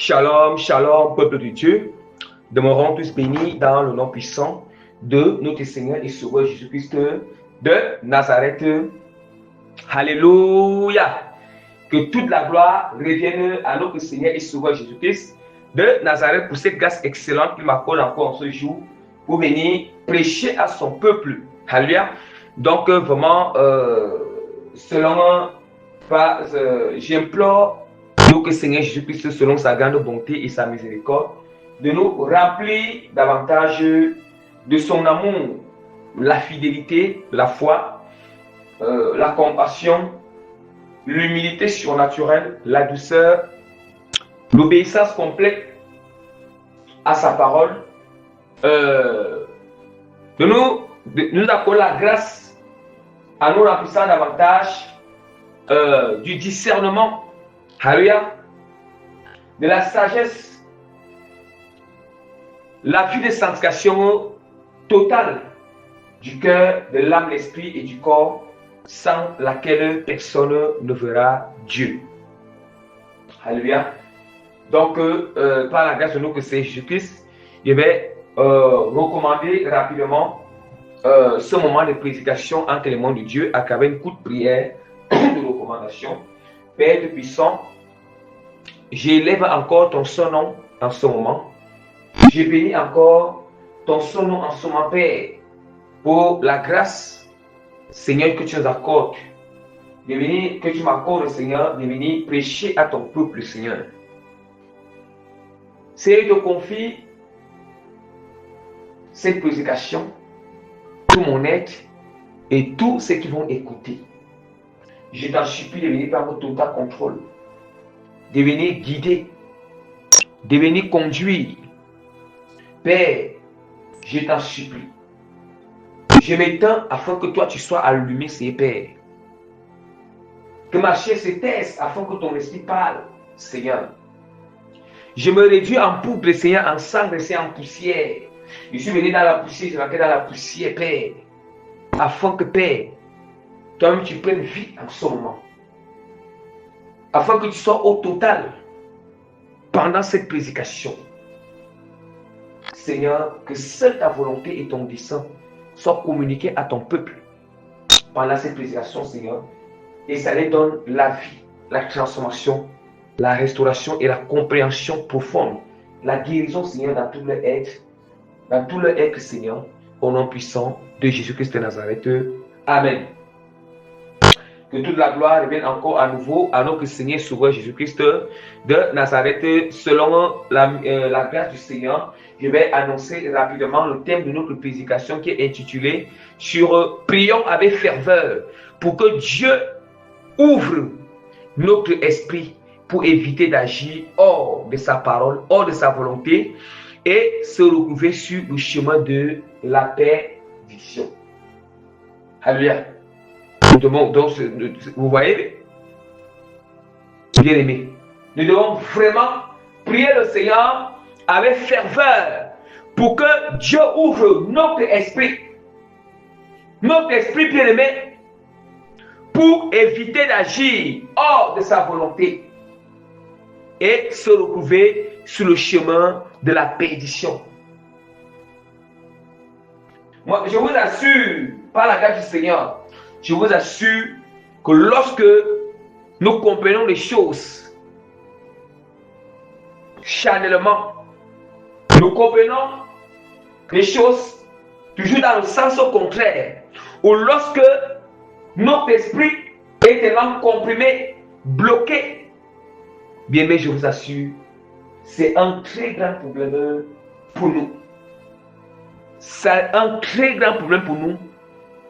Shalom, shalom, peuple de Dieu. Demeurons tous bénis dans le nom puissant de notre Seigneur et Sauveur Jésus-Christ de Nazareth. Alléluia. Que toute la gloire revienne à notre Seigneur et Sauveur Jésus-Christ de Nazareth pour cette grâce excellente qu'il m'accorde encore en ce jour pour venir prêcher à son peuple. Alléluia. Donc vraiment, j'implore notre Seigneur Jésus-Christ, selon sa grande bonté et sa miséricorde, de nous remplir davantage de son amour, la fidélité, la foi, la compassion, l'humilité surnaturelle, la douceur, l'obéissance complète à sa parole, de nous accorder la grâce à nous remplissant davantage du discernement, alléluia, de la sagesse, la vie de sanctification totale du cœur, de l'âme, l'esprit et du corps, sans laquelle personne ne verra Dieu. Alléluia. Donc, par la grâce de notre Seigneur Jésus-Christ, je vais recommander rapidement ce moment de prédication entre les mains de Dieu à travers une courte prière de recommandation. Père de puissant, j'élève encore ton saint nom en ce moment. Je bénis encore ton saint nom en ce moment, Père, pour la grâce, Seigneur, que tu nous accordes. Que tu m'accordes, Seigneur, de venir prêcher à ton peuple, Seigneur. Seigneur, je te confie cette prédication, tout mon être et tous ceux qui vont écouter. Je t'en supplie de venir prendre total contrôle, de venir guider, de venir conduire. Père, je t'en supplie. Je m'étends afin que toi tu sois allumé, Seigneur Père. Que ma chair se taise afin que ton esprit parle, Seigneur. Je me réduis en poudre, Seigneur, en cendre, Seigneur, en poussière. Je suis venu dans la poussière, je m'accorde dans la poussière, Père. Afin que, Père, toi-même tu prennes vie en ce moment. Afin que tu sois au total pendant cette prédication. Seigneur, que seule ta volonté et ton dessein soient communiqués à ton peuple pendant cette prédication, Seigneur. Et ça leur donne la vie, la transformation, la restauration et la compréhension profonde. La guérison, Seigneur, dans tout leur être, Seigneur, au nom puissant de Jésus-Christ de Nazareth. Amen. Que toute la gloire revienne encore à nouveau à notre Seigneur Sauveur Jésus-Christ de Nazareth. Selon la grâce du Seigneur, je vais annoncer rapidement le thème de notre prédication qui est intitulé sur prions avec ferveur pour que Dieu ouvre notre esprit pour éviter d'agir hors de sa parole, hors de sa volonté et se retrouver sur le chemin de la perdition. Alléluia. Donc, vous voyez, bien aimé, nous devons vraiment prier le Seigneur avec ferveur pour que Dieu ouvre notre esprit bien aimé, pour éviter d'agir hors de sa volonté et se retrouver sur le chemin de la perdition. Moi, je vous assure, par la grâce du Seigneur, je vous assure que lorsque nous comprenons les choses charnellement, nous comprenons les choses toujours dans le sens contraire, ou lorsque notre esprit est tellement comprimé, bloqué, bien mais je vous assure, c'est un très grand problème pour nous. C'est un très grand problème pour nous,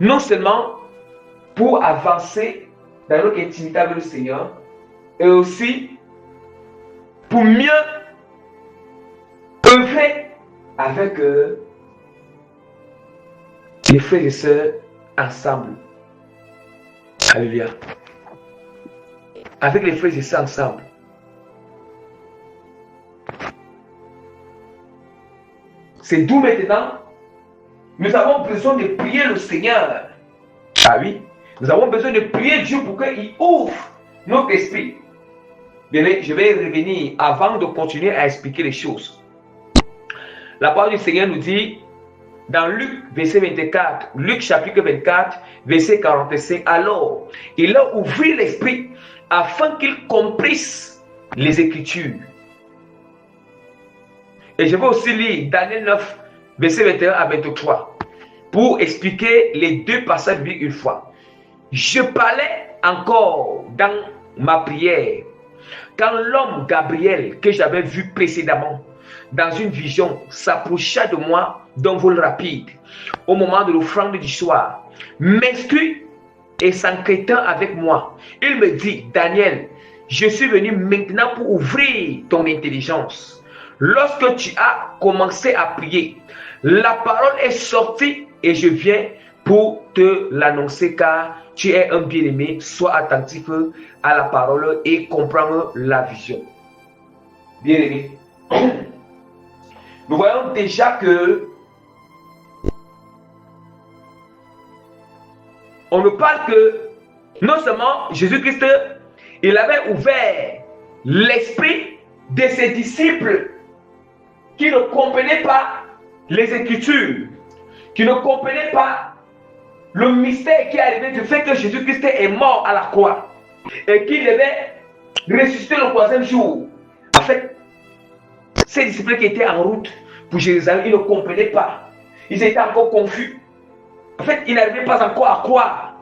non seulement pour avancer dans notre intimité avec le Seigneur, et aussi pour mieux œuvrer avec les frères et sœurs ensemble. Alléluia. Avec les frères et sœurs ensemble. C'est d'où maintenant, nous avons besoin de prier le Seigneur. Ah oui, nous avons besoin de prier Dieu pour qu'il ouvre notre esprit. Bien, je vais revenir avant de continuer à expliquer les choses. La parole du Seigneur nous dit dans Luc, verset 24, Luc chapitre 24, verset 45, alors il a ouvert l'esprit afin qu'il comprisse les Écritures. Et je vais aussi lire Daniel 9, verset 21 à 23, pour expliquer les deux passages bibliques une fois. Je parlais encore dans ma prière quand l'homme Gabriel que j'avais vu précédemment dans une vision s'approcha de moi d'un vol rapide au moment de l'offrande du soir, m'instruit et s'enquêtant avec moi. Il me dit, Daniel, je suis venu maintenant pour ouvrir ton intelligence. Lorsque tu as commencé à prier, la parole est sortie et je viens pour te l'annoncer car tu es un bien-aimé. Sois attentif à la parole et comprends la vision. Bien-aimé, nous voyons déjà que on ne parle que non seulement Jésus-Christ, il avait ouvert l'esprit de ses disciples qui ne comprenaient pas les Écritures, qui ne comprenaient pas le mystère qui est arrivé du fait que Jésus-Christ est mort à la croix et qu'il devait ressusciter le troisième jour. En fait, ces disciples qui étaient en route pour Jérusalem, ils ne comprenaient pas. Ils étaient encore confus. En fait, ils n'arrivaient pas encore à croire.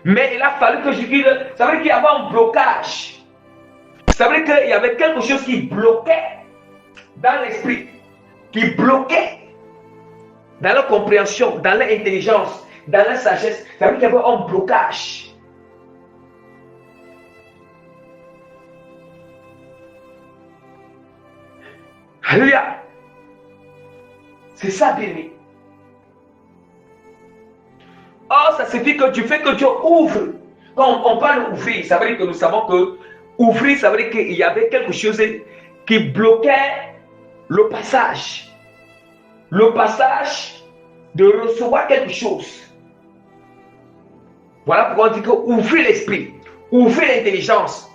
Mais il a fallu que Jésus, ça veut dire qu'il y avait un blocage. Ça veut dire qu'il y avait quelque chose qui bloquait dans l'esprit, qui bloquait dans leur compréhension, dans leur intelligence, dans leur sagesse. Ça veut dire qu'il y avait un blocage. Alléluia. C'est ça, bien-aimé. Or, ça signifie que du fait que Dieu ouvre, quand on parle d'ouvrir, ça veut dire que nous savons que ouvrir, ça veut dire qu'il y avait quelque chose qui bloquait le passage. Le passage de recevoir quelque chose. Voilà pourquoi on dit que ouvrir l'esprit, ouvrir l'intelligence,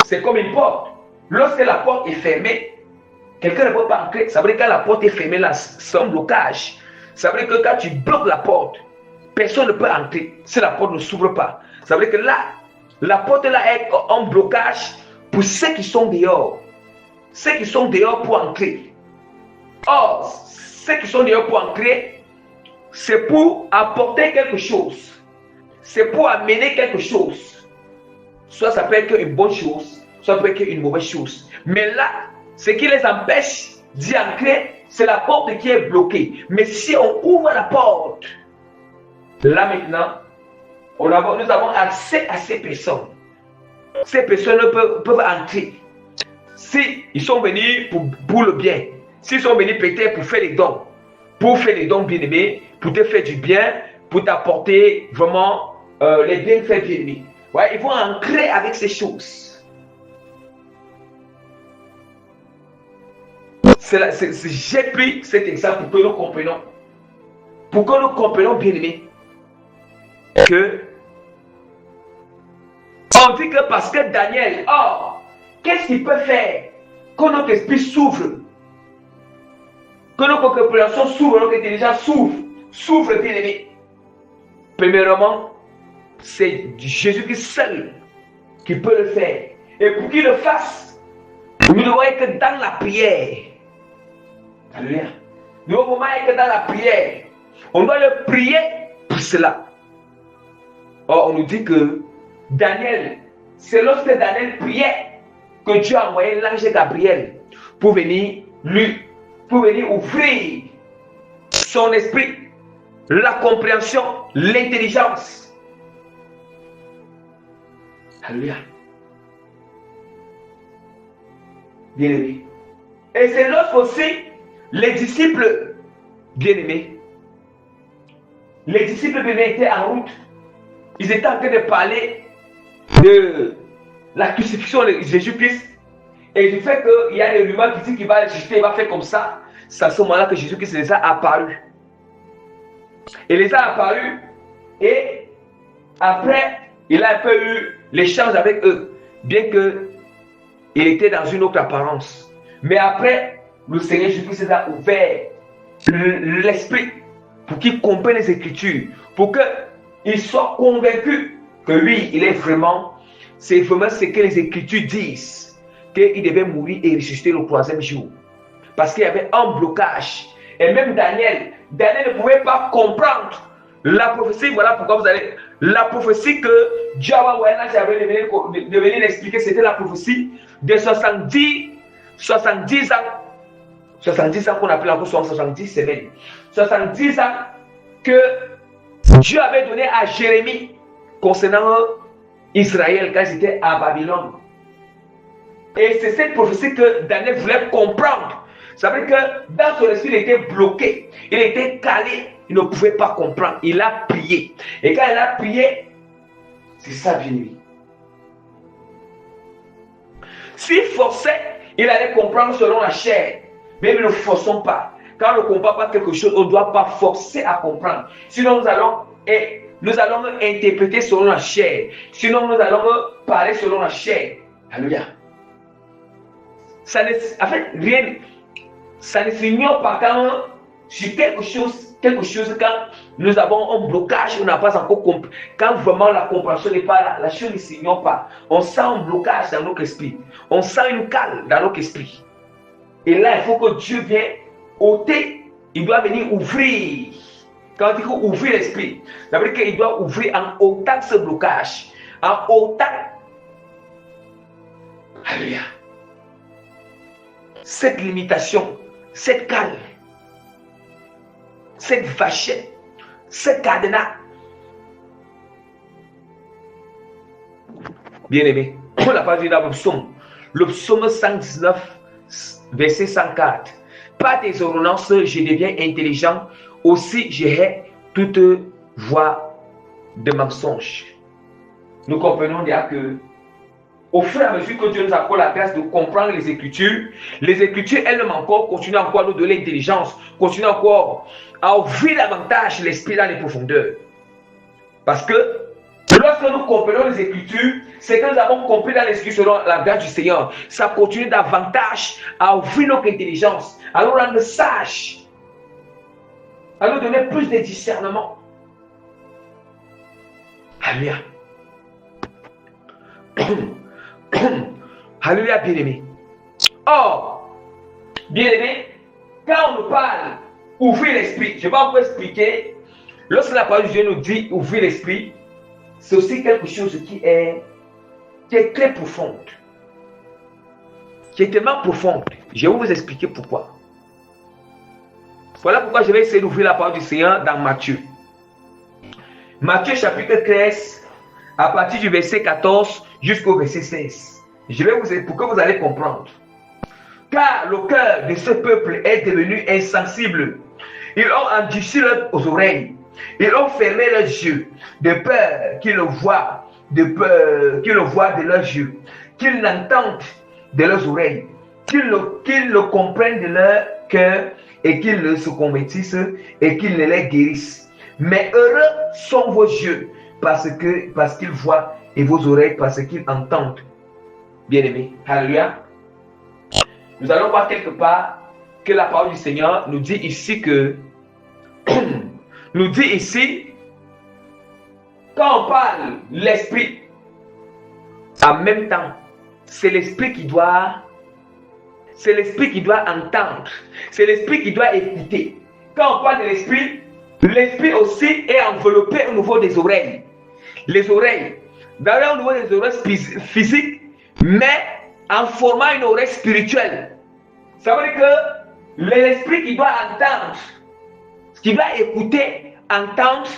c'est comme une porte. Lorsque la porte est fermée, quelqu'un ne peut pas entrer. Ça veut dire que quand la porte est fermée, là, c'est un blocage. Ça veut dire que quand tu bloques la porte, personne ne peut entrer si la porte ne s'ouvre pas. Ça veut dire que là, la porte là est en blocage pour ceux qui sont dehors. Ceux qui sont dehors pour entrer. Or, ceux qui sont dehors pour entrer, c'est pour apporter quelque chose. C'est pour amener quelque chose. Soit ça peut être une bonne chose, soit ça peut être une mauvaise chose. Mais là, ce qui les empêche d'y entrer, c'est la porte qui est bloquée. Mais si on ouvre la porte, là maintenant, nous avons accès à ces personnes. Ces personnes peuvent entrer. Si ils sont venus pour le bien, s'ils sont venus peut-être pour faire les dons bien-aimés, pour te faire du bien, pour t'apporter vraiment les bienfaits bien-aimés. Ouais, ils vont entrer avec ces choses. J'ai pris cet exemple pour que nous comprenions. Pour que nous comprenions bien-aimés. Que on dit que parce que Daniel, qu'est-ce qu'il peut faire que notre esprit s'ouvre, que notre compréhension s'ouvre, notre intelligence s'ouvre bien aimé. Premièrement, c'est Jésus-Christ seul qui peut le faire. Et pour qu'il le fasse, nous devons être dans la prière. Alléluia. Nous devons être dans la prière. On doit le prier pour cela. Or, on nous dit que Daniel, c'est lorsque Daniel priait que Dieu a envoyé l'ange Gabriel pour venir ouvrir son esprit, la compréhension, l'intelligence. Alléluia. Bien-aimés. Et c'est lorsque aussi les disciples bien-aimés, étaient en route. Ils étaient en train de parler de la crucifixion de Jésus-Christ et du fait qu'il y a des rumeurs qui disent qu'il va ressusciter, il va faire comme ça. C'est à ce moment-là que Jésus-Christ les a apparus. Il les a apparus et après, il a un peu eu l'échange avec eux. bien que il était dans une autre apparence. Mais après, le Seigneur Jésus-Christ a ouvert l'esprit pour qu'il comprenne les Écritures, pour qu'il soit convaincu que oui, il est vraiment, c'est vraiment ce que les Écritures disent, qu'il devait mourir et ressusciter le troisième jour. Parce qu'il y avait un blocage. Et même Daniel ne pouvait pas comprendre la prophétie. Voilà pourquoi vous allez. La prophétie que Dieu avait de venir expliquer, c'était la prophétie de 70 ans. 70 ans qu'on appelle encore 70 semaines. 70 ans que Dieu avait donné à Jérémie concernant Israël quand ils étaient à Babylone. Et c'est cette prophétie que Daniel voulait comprendre. Ça veut dire que dans son esprit, il était bloqué, il était calé, il ne pouvait pas comprendre. Il a prié. Et quand il a prié, c'est ça bien. S'il forçait, il allait comprendre selon la chair. Mais nous ne forçons pas. Quand on ne comprend pas quelque chose, on ne doit pas forcer à comprendre. Sinon, nous allons interpréter selon la chair. Sinon, nous allons parler selon la chair. Alléluia. En fait, rien. Ça ne s'ignore pas quand sur quelque chose quand nous avons un blocage, on n'a pas encore compris. Quand vraiment la compréhension n'est pas là, la chose ne s'ignore pas. On sent un blocage dans notre esprit. On sent une cale dans notre esprit. Et là, il faut que Dieu vienne ôter. Il doit venir ouvrir. Quand il dit ouvrir l'esprit, ça veut dire qu'il doit ouvrir en ôtant ce blocage. En ôtant. Alléluia. Cette limitation, cette cale, cette vachette, ce cadenas. Bien-aimé, on n'a pas vu dans le psaume 119, verset 104. Par tes ordonnances, je deviens intelligent, aussi je hais toute voie de mensonge. Nous comprenons déjà que au fur et à mesure que Dieu nous accorde la grâce de comprendre les Écritures elles-mêmes encore continuent encore à nous donner l'intelligence, continuent encore à ouvrir davantage l'esprit dans les profondeurs. Parce que lorsque nous comprenons les Écritures, c'est que nous avons compris dans l'esprit selon la grâce du Seigneur. Ça continue davantage à ouvrir notre intelligence, à nous rendre sages, à nous donner plus de discernement. Alléluia. Alléluia, bien-aimé. Or, bien-aimé, quand on nous parle ouvrir l'esprit, je vais encore expliquer, lorsque la parole de Dieu nous dit ouvrir l'esprit, c'est aussi quelque chose qui est très profonde. Qui est tellement profonde. Je vais vous expliquer pourquoi. Voilà pourquoi je vais essayer d'ouvrir la parole du Seigneur dans Matthieu. Matthieu chapitre 13, à partir du verset 14 jusqu'au verset 16. Je vais vous aider pour que vous allez comprendre. Car le cœur de ce peuple est devenu insensible. Ils ont endurci leurs oreilles. Ils ont fermé leurs yeux, de peur qu'ils le voient, de leurs yeux, qu'ils l'entendent de leurs oreilles, qu'ils le comprennent de leur cœur et qu'ils se convertissent et qu'ils ne les guérissent. Mais heureux sont vos yeux parce qu'ils voient et vos oreilles parce qu'ils entendent. Bien-aimés, alléluia. Nous allons voir quelque part que la parole du Seigneur nous dit ici que quand on parle l'esprit, en même temps, c'est l'esprit qui doit entendre, c'est l'esprit qui doit écouter. Quand on parle de l'esprit aussi est enveloppé au niveau des oreilles. Les oreilles, d'ailleurs au niveau des oreilles physiques, mais en formant une oreille spirituelle. Ça veut dire que l'esprit qui doit entendre, qui doit écouter, entendre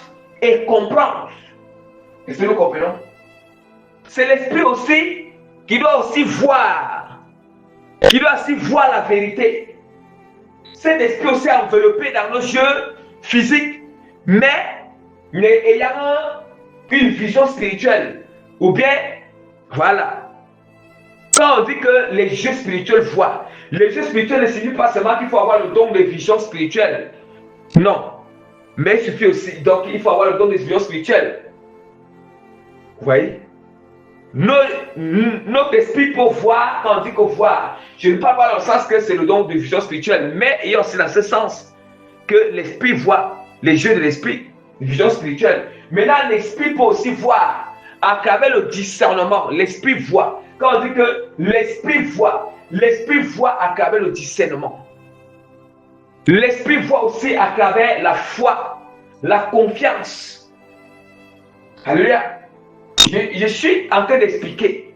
et comprendre. Est-ce que nous comprenons? C'est l'esprit aussi qui doit aussi voir, la vérité. Cet esprit aussi enveloppé dans nos yeux physiques, mais ayant une vision spirituelle. Ou bien, voilà. Quand on dit que les yeux spirituels voient, les yeux spirituels ne signifient pas seulement qu'il faut avoir le don de vision spirituelle. Non. Mais il suffit aussi, donc il faut avoir le don de vision spirituelle. Vous voyez? Notre esprit peut voir, quand on dit qu'on voit, je ne parle pas dans le sens que c'est le don de vision spirituelle, mais il y a aussi dans ce sens que l'esprit voit les jeux de l'esprit, vision spirituelle. Maintenant, l'esprit peut aussi voir à travers le discernement. L'esprit voit. Quand on dit que l'esprit voit à travers le discernement. L'esprit voit aussi à travers la foi, la confiance. Alléluia. Je suis en train d'expliquer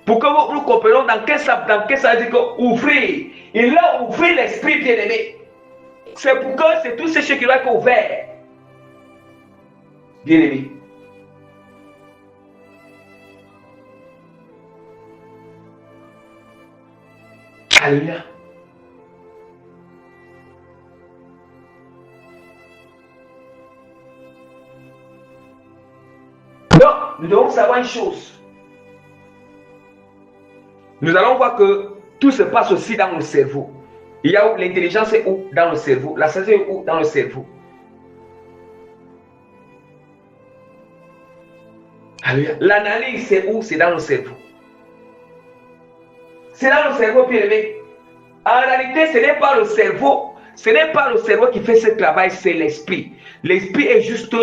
pour que nous comprenions dans quel sens ça veut dire qu'ouvrir. Il a ouvert l'esprit bien-aimé. C'est pour que c'est tous ces choses qui doivent être ouverts. Bien-aimé. Alléluia. Donc, nous devons savoir une chose. Nous allons voir que tout se passe aussi dans le cerveau. Il y a où l'intelligence est où? Dans le cerveau. La sagesse est où? Dans le cerveau. L'analyse c'est où? C'est dans le cerveau. C'est dans le cerveau, bien aimé. En réalité, ce n'est pas le cerveau. Ce n'est pas le cerveau qui fait ce travail, c'est l'esprit. L'esprit est juste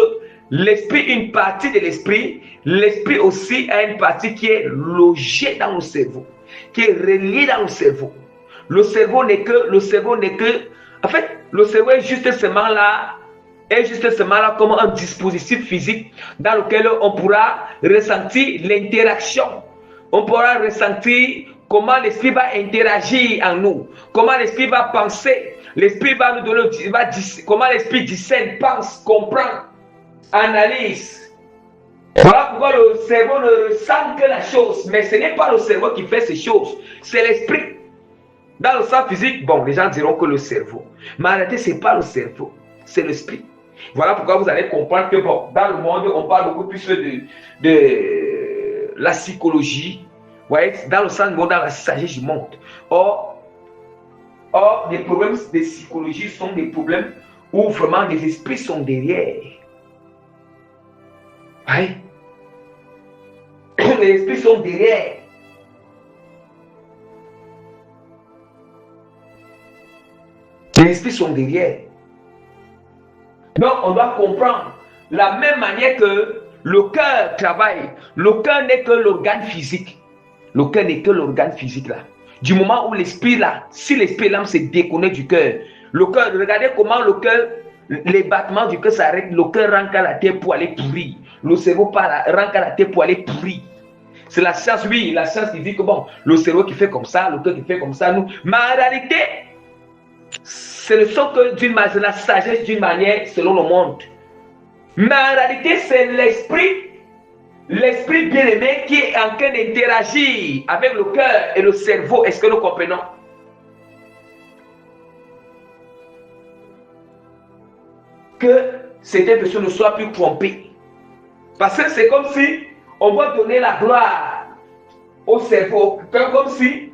l'esprit, une partie de l'esprit. L'esprit aussi a une partie qui est logée dans le cerveau, qui est reliée dans le cerveau. Le cerveau n'est que, en fait, le cerveau est juste seulement là comme un dispositif physique dans lequel on pourra ressentir l'interaction. On pourra ressentir comment l'esprit va interagir en nous, comment l'esprit va penser. L'esprit va nous donner, comment l'esprit discerne, pense, comprend, analyse. Voilà pourquoi le cerveau ne ressent que la chose, mais ce n'est pas le cerveau qui fait ces choses, c'est l'esprit. Dans le sens physique, bon, les gens diront que le cerveau. Mais en réalité, ce n'est pas le cerveau, c'est l'esprit. Voilà pourquoi vous allez comprendre que, bon, dans le monde, on parle beaucoup plus de la psychologie. Ouais, dans le sens du monde, dans la sagesse du monde. Or, les problèmes de psychologie sont des problèmes où vraiment les esprits sont derrière. Ouais. Les esprits sont derrière. Les esprits sont derrière. Donc, on doit comprendre la même manière que le cœur travaille. Le cœur n'est que l'organe physique. Le cœur n'est que l'organe physique là. Du moment où l'esprit là, si l'esprit l'âme se déconnecte du cœur, le cœur, regardez comment le cœur, les battements du cœur s'arrêtent, le cœur rentre à la terre pour aller pourrir. Le cerveau rentre à la terre pour aller pourrir. C'est la science, oui, la science qui dit que bon, le cerveau qui fait comme ça, le cœur qui fait comme ça, nous. Mais en réalité, ce ne sont que d'une manière, la sagesse d'une manière selon le monde. Mais en réalité, c'est l'esprit bien-aimé qui est en train d'interagir avec le cœur et le cerveau. Est-ce que nous comprenons? Que certaines personnes ne soient plus trompées. Parce que c'est comme si on va donner la gloire au cerveau. Comme si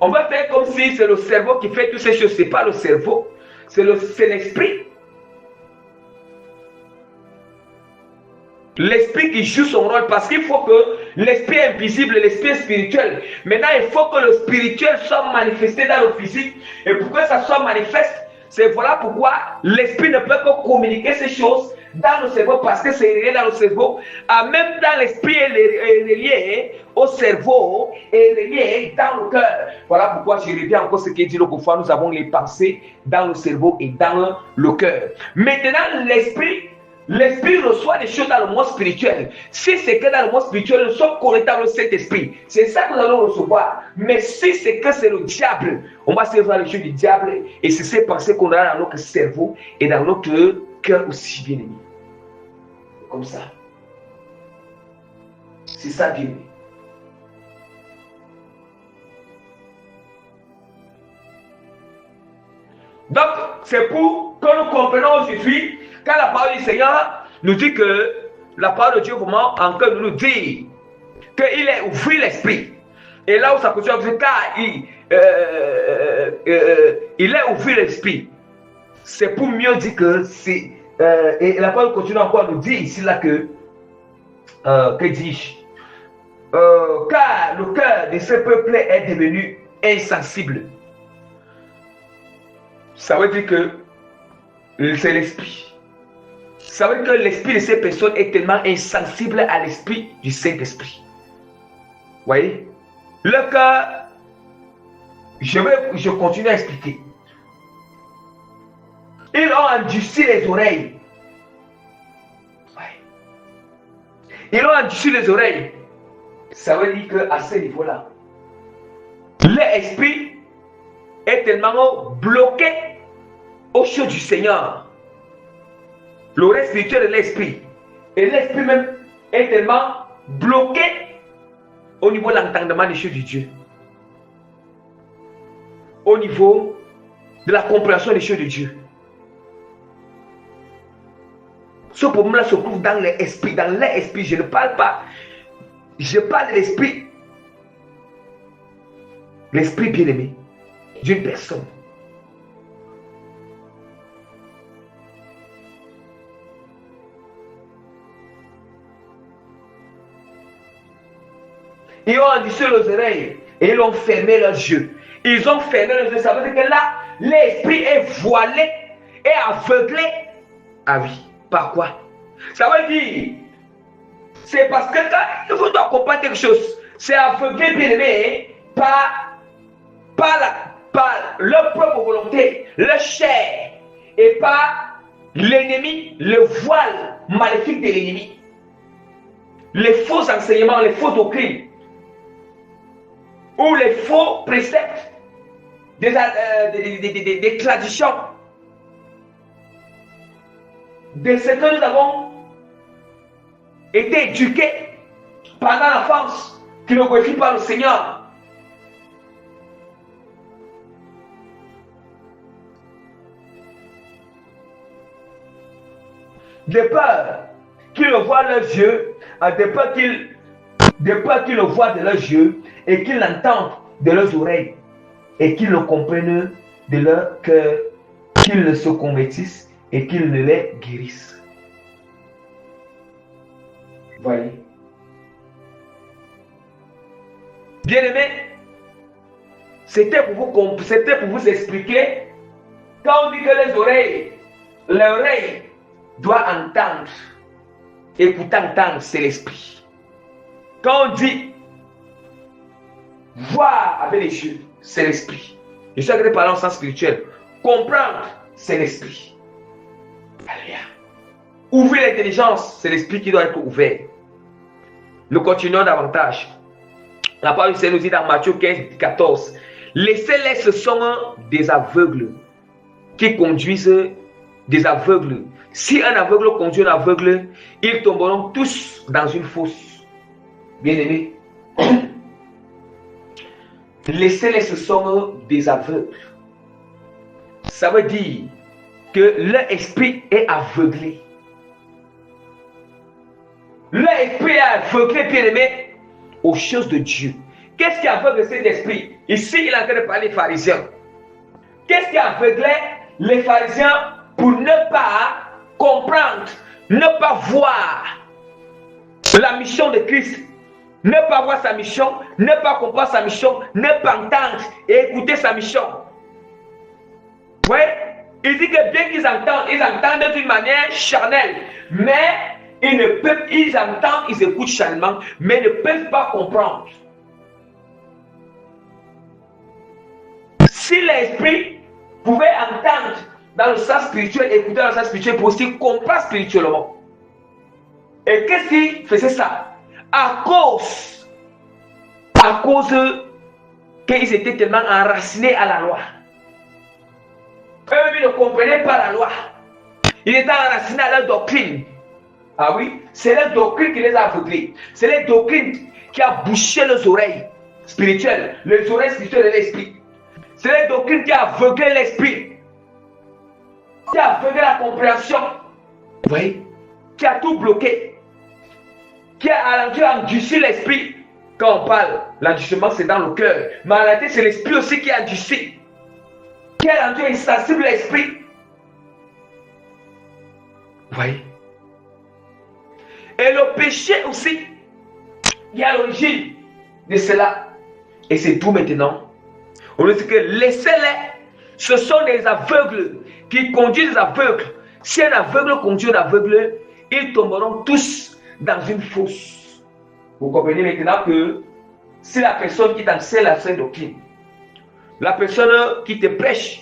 on va faire comme si c'est le cerveau qui fait toutes ces choses. Ce n'est pas le cerveau, c'est l'esprit. L'esprit qui joue son rôle, parce qu'il faut que l'esprit invisible, l'esprit spirituel, maintenant il faut que le spirituel soit manifesté dans le physique, et pour que ça soit manifeste, c'est voilà pourquoi l'esprit ne peut que communiquer ces choses dans le cerveau, parce que c'est relié dans le cerveau. En même temps, l'esprit est relié au cerveau et relié dans le cœur. Voilà pourquoi je reviens encore ce qu'il dit l'autre fois, nous avons les pensées dans le cerveau et dans le cœur. Maintenant, l'esprit reçoit des choses dans le monde spirituel. Si c'est que dans le monde spirituel, nous sommes connectés au Saint-Esprit. C'est ça que nous allons recevoir. Mais si c'est que c'est le diable, on va se voir les choses du diable. Et c'est ces pensées qu'on a dans notre cerveau et dans notre cœur aussi, bien aimé. Comme ça. C'est ça, bien aimé. Donc, c'est pour que nous comprenions aujourd'hui, quand la parole du Seigneur nous dit que la parole de Dieu vraiment encore nous dit qu'il est ouvert l'esprit. Et là où ça continue à dire car il est ouvert l'esprit. C'est pour mieux dire que c'est. Et la parole continue encore à nous dire ici là que dis-je car le cœur de ce peuple est devenu insensible. Ça veut dire que c'est l'esprit. Ça veut dire que l'esprit de ces personnes est tellement insensible à l'esprit du Saint-Esprit. Vous voyez? Le cœur, je continue à expliquer. Ils ont endurci les oreilles. Ils ont endurci les oreilles. Ça veut dire qu'à ce niveau-là, l'esprit est tellement bloqué aux choses du Seigneur. L'oreille spirituelle de l'esprit. Et l'esprit même est tellement bloqué au niveau de l'entendement des choses de Dieu. Au niveau de la compréhension des choses de Dieu. Ce problème-là se trouve dans l'esprit. Dans l'esprit, je ne parle pas. Je parle de l'esprit. L'esprit bien-aimé d'une personne. Ils ont endurci leurs oreilles et ils ont fermé leurs yeux. Ils ont fermé leurs yeux. Ça veut dire que là, l'esprit est voilé et aveuglé à vie. Par quoi? Ça veut dire, c'est parce que quand vous doit comprendre quelque chose, c'est aveuglé bien aimé par leur propre volonté, leur chair, et par l'ennemi, le voile maléfique de l'ennemi. Les faux enseignements, les faux doctrines, ou les faux préceptes des traditions, de ce que nous avons été éduqués pendant l'enfance, qui ne glorifie pas le Seigneur. De peur qu'ils le voient de leurs yeux, de peur qu'ils le voient de leurs yeux, et qu'ils l'entendent de leurs oreilles, et qu'ils le comprennent de leur cœur, qu'ils ne se convertissent et qu'ils ne les guérissent. Voyez. Bien-aimés, c'était pour vous expliquer, quand on dit que l'oreille doit entendre, écouter, entendre, c'est l'esprit. Quand on dit voir avec les yeux, c'est l'esprit. Je suis en train de parler en sens spirituel. Comprendre, c'est l'esprit. Alléluia. Ouvrir l'intelligence, c'est l'esprit qui doit être ouvert. Nous continuons davantage. La parole du Seigneur nous dit dans Matthieu 15, 14. Laissez-les, ce sont des aveugles qui conduisent des aveugles. Si un aveugle conduit un aveugle, ils tomberont tous dans une fosse. Bien-aimés, laissez-les, ce sont des aveugles. Ça veut dire que leur esprit est aveuglé. Leur esprit est aveuglé, bien-aimé, aux choses de Dieu. Qu'est-ce qui aveugle cet esprit? Ici, il est en train de parler des pharisiens. Qu'est-ce qui aveuglait les pharisiens pour ne pas comprendre, ne pas voir la mission de Christ, ne pas voir sa mission, ne pas comprendre sa mission, ne pas entendre et écouter sa mission? Oui, il dit que bien qu'ils entendent d'une manière charnelle, mais ils entendent, ils écoutent charnellement, mais ne peuvent pas comprendre. Si l'esprit pouvait entendre dans le sens spirituel, écouter dans le sens spirituel, pour aussi comprendre spirituellement. Et qu'est-ce qui faisait ça? À cause qu'ils étaient tellement enracinés à la loi. Eux, ils ne comprenaient pas la loi. Ils étaient enracinés à leur doctrine. Ah oui, c'est la doctrine qui les a aveuglés. C'est la doctrine qui a bouché les oreilles spirituelles, les oreilles spirituelles de l'esprit. C'est la doctrine qui a aveuglé l'esprit, qui a aveuglé la compréhension. Vous voyez, qui a tout bloqué, qui a endurci l'esprit. Quand on parle, l'endurcissement c'est dans le cœur, mais en réalité c'est l'esprit aussi qui a endurci, qui a rendu insensible l'esprit. Vous voyez. Et le péché aussi qui est à l'origine de cela. Et c'est tout maintenant. On nous dit que laissez-les. Ce sont des aveugles qui conduisent des aveugles. Si un aveugle conduit un aveugle, ils tomberont tous dans une fosse. Vous comprenez maintenant que si la personne qui t'enseigne la sainte doctrine, la personne qui te prêche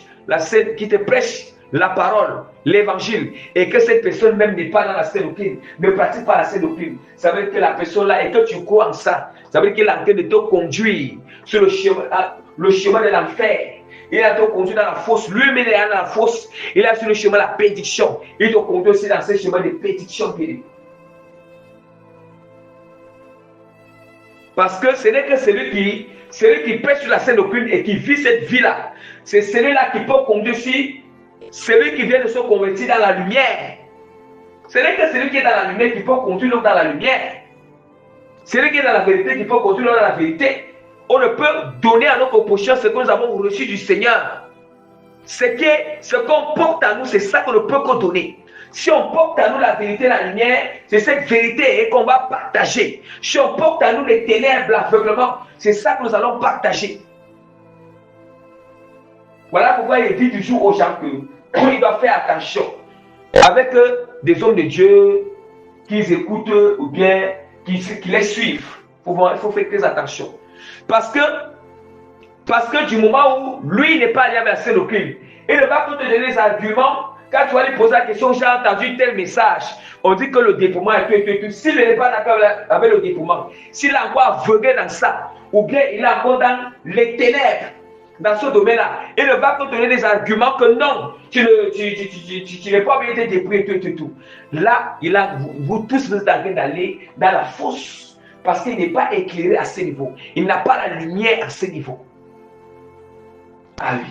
la parole, l'évangile, et que cette personne même n'est pas dans la sainte doctrine, ne pratique pas la sainte doctrine, ça veut dire que la personne là, et que tu crois en ça, ça veut dire qu'il est en train de te conduire sur le chemin de l'enfer. Il a te conduit dans la fosse, lui-même est dans la fosse, il est sur le chemin de la perdition, il te conduit aussi dans ce chemin de perdition. Parce que ce n'est que celui qui pêche sur la sainte doctrine et qui vit cette vie-là, c'est celui-là qui peut conduire aussi celui qui vient de se convertir dans la lumière. Ce n'est que celui qui est dans la lumière qui peut conduire l'homme dans la lumière. Celui qui est dans la vérité qui peut conduire l'homme dans la vérité. On ne peut donner à notre prochain ce que nous avons reçu du Seigneur. Ce qu'on porte à nous, c'est ça qu'on ne peut que donner. Si on porte à nous la vérité, la lumière, c'est cette vérité qu'on va partager. Si on porte à nous les ténèbres, l'aveuglement, c'est ça que nous allons partager. Voilà pourquoi il dit toujours aux gens qu'ils doivent faire attention avec des hommes de Dieu qu'ils écoutent ou bien qui les suivent. Il faut faire très attention. Parce que du moment où lui n'est pas allé avec la sainte doctrine, il ne va pas te donner des arguments. Quand tu vas lui poser la question, j'ai entendu tel message, on dit que le dépouillement est tout. S'il n'est pas d'accord avec le dépouillement, s'il est encore aveuglé dans ça, ou bien il est encore dans les ténèbres, dans ce domaine-là, il ne va pas te donner des arguments que non, tu n'es pas bien été dépouillé, tout. Là, vous tous vous êtes en train d'aller dans la fosse, parce qu'il n'est pas éclairé à ce niveau. Il n'a pas la lumière à ce niveau. Ah oui.